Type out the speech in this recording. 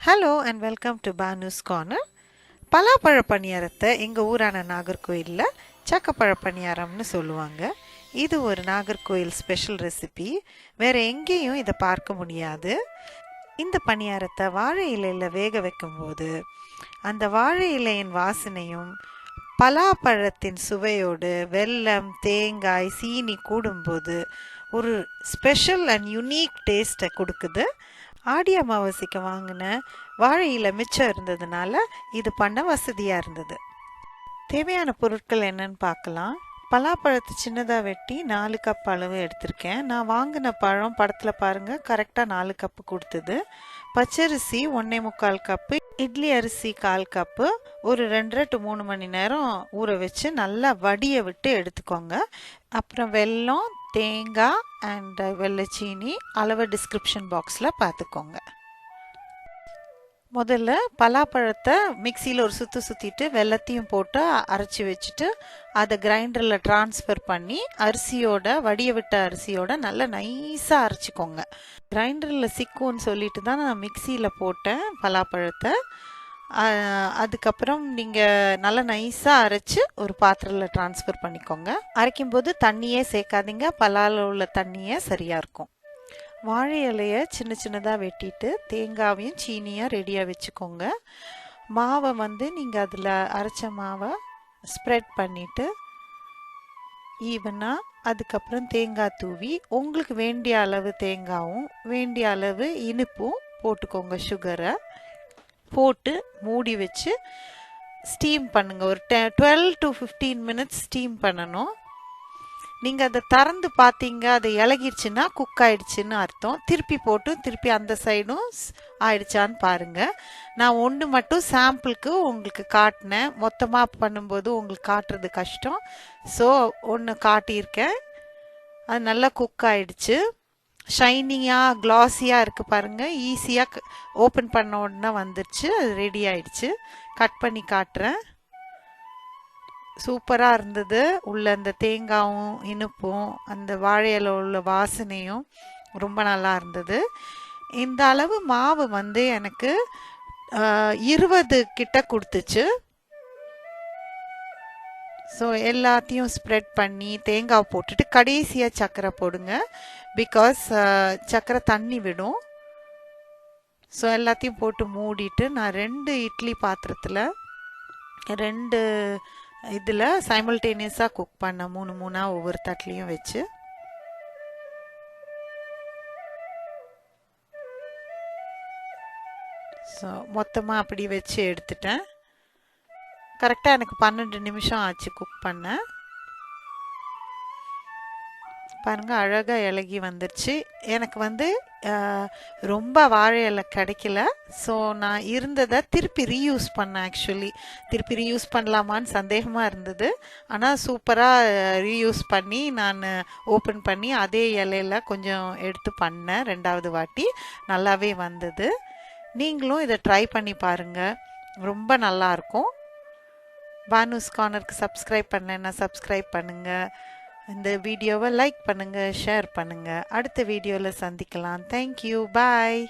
Hello and welcome to Banu's Corner. Palapazha Paniyaramத்தை எங்க ஊரான நாகர்கோயில்ல Chakkapazha Paniyaramனு சொல்லுவாங்க. இது ஒரு நாகர்கோயில் ஸ்பெஷல் ரெசிபி. வேற எங்கேயும் இத பார்க்க முடியாது. இந்த பணியாரத்தை வாழை இலையில வேக வைக்கும்போது அந்த வாழை இலையின் வாசனையும் பலாப்பழத்தின் சுவையோடு வெல்லம், தேங்காய், சீனி கூடும்போது ஒரு ஸ்பெஷல் அண்ட் யூனிக் டேஸ்ட்டை கொடுக்குது. ஆடி அமாவாசைக்கு வாங்கின வாழை இலை மிச்சம் இருந்ததுனால இது பண்ண வசதியாக இருந்தது. தேவையான பொருட்கள் என்னன்னு பார்க்கலாம். பலாப்பழத்தை சின்னதாக வெட்டி 4 கப் அளவு எடுத்திருக்கேன். நான் வாங்கின பழம் படத்தில் பாருங்கள் கரெக்டாக 4 கப்பு கொடுத்தது. பச்சரிசி 1.25 கப்பு, இட்லி அரிசி 1/4 கப்பு, ஒரு 2 to 3 மணி நேரம் ஊற வச்சு நல்லா வடிய விட்டு எடுத்துக்கோங்க. அப்புறம் வெல்லம், தேங்காய் அண்ட் வெள்ளைச்சீனி அளவு டிஸ்கிரிப்ஷன் பாக்ஸில் பார்த்துக்கோங்க. முதல்ல பலாப்பழத்தை மிக்சியில் ஒரு சுற்றிட்டு வெள்ளத்தையும் போட்டு அரைச்சி வச்சுட்டு அதை கிரைண்டரில் ட்ரான்ஸ்ஃபர் பண்ணி அரிசியோட வடிய விட்ட அரிசியோட நல்லா நைஸாக அரைச்சிக்கோங்க. கிரைண்டரில் சிக்கும்னு சொல்லிட்டு தான் நான் மிக்சியில் போட்டேன் பலாப்பழத்தை. அதுக்கப்புறம் நீங்கள் நல்லா நைஸாக அரைச்சி ஒரு பாத்திரத்தில் ட்ரான்ஸ்ஃபர் பண்ணிக்கோங்க. அரைக்கும்போது தண்ணியே சேர்க்காதீங்க, பலாவில் உள்ள தண்ணியே சரியாக இருக்கும். வாழை இலையை சின்ன சின்னதாக வெட்டிட்டு தேங்காவையும் சீனியும் ரெடியாக வச்சுக்கோங்க. மாவை நீங்கள் அதில் அரைச்ச மாவை ஸ்ப்ரெட் பண்ணிவிட்டு ஈவனாக அதுக்கப்புறம் தேங்காய் தூவி உங்களுக்கு வேண்டிய அளவு தேங்காயும் வேண்டிய அளவு இனிப்பும் போட்டுக்கோங்க. சுகரை போட்டு மூடி வச்சு ஸ்டீம் பண்ணுங்கள். ஒரு 12 to 15 மினிட்ஸ் ஸ்டீம் பண்ணணும். நீங்கள் அதை திறந்து பார்த்தீங்க அது இலகிடுச்சுன்னா குக் ஆயிடுச்சுன்னு அர்த்தம். திருப்பி போட்டு திருப்பி அந்த சைடும் ஆயிடுச்சான்னு பாருங்கள். நான் ஒன்று மட்டும் சாம்பிளுக்கு உங்களுக்கு காட்டினேன். மொத்தமாக பண்ணும்போது உங்களுக்கு காட்டுறது கஷ்டம். ஸோ ஒன்று காட்டியிருக்கேன். அது நல்லா குக் ஆயிடுச்சு. ஷைனிங்காக க்ளாஸியாக இருக்குது பாருங்கள். ஈஸியாக ஓப்பன் பண்ண உடனே வந்துடுச்சு. அது ரெடி ஆயிடுச்சு. கட் பண்ணி காட்டுறேன். சூப்பராக இருந்தது. உள்ள அந்த தேங்காயும் இனிப்பும் அந்த வாழையில உள்ள வாசனையும் ரொம்ப நல்லா இருந்தது. இந்த அளவு மாவு எனக்கு 20 கிட்ட கொடுத்துச்சு. ஸோ எல்லாத்தையும் ஸ்ப்ரெட் பண்ணி தேங்காய் போட்டுட்டு கடைசியாக சர்க்கரை போடுங்க. பிகாஸ் சர்க்கரை தண்ணி விடும். ஸோ எல்லாத்தையும் போட்டு மூடிட்டு நான் 2 இட்லி பாத்திரத்தில் 2 இதில் சைமல்டேனியஸாக குக் பண்ண 3 ஒவ்வொரு தட்டிலையும் வச்சு ஸோ மொத்தமாக அப்படி வச்சு எடுத்துட்டேன். கரெக்டாக எனக்கு 12 நிமிஷம் ஆச்சு குக் பண்ண. பாருங்கள் அழகாக இலகி வந்துருச்சு. எனக்கு ரொம்ப வாழை இலை கிடைக்கல. ஸோ நான் இருந்ததை திருப்பி ரீயூஸ் பண்ணேன். ஆக்சுவலி திருப்பி ரீயூஸ் பண்ணலாமான்னு சந்தேகமாக இருந்தது. ஆனால் சூப்பராக ரீயூஸ் பண்ணி நான் ஓப்பன் பண்ணி அதே இலையில கொஞ்சம் எடுத்து பண்ணேன். 2வது வாட்டி நல்லாவே வந்தது. நீங்களும் இதை ட்ரை பண்ணி பாருங்கள், ரொம்ப நல்லாயிருக்கும். பானுஸ் கார்னருக்கு சப்ஸ்கிரைப் பண்ணலைன்னா சப்ஸ்கிரைப் பண்ணுங்கள். இந்த வீடியோவை லைக் பண்ணுங்கள், ஷேர் பண்ணுங்கள். அடுத்த வீடியோவில் சந்திக்கலாம். தேங்க்யூ, பாய்.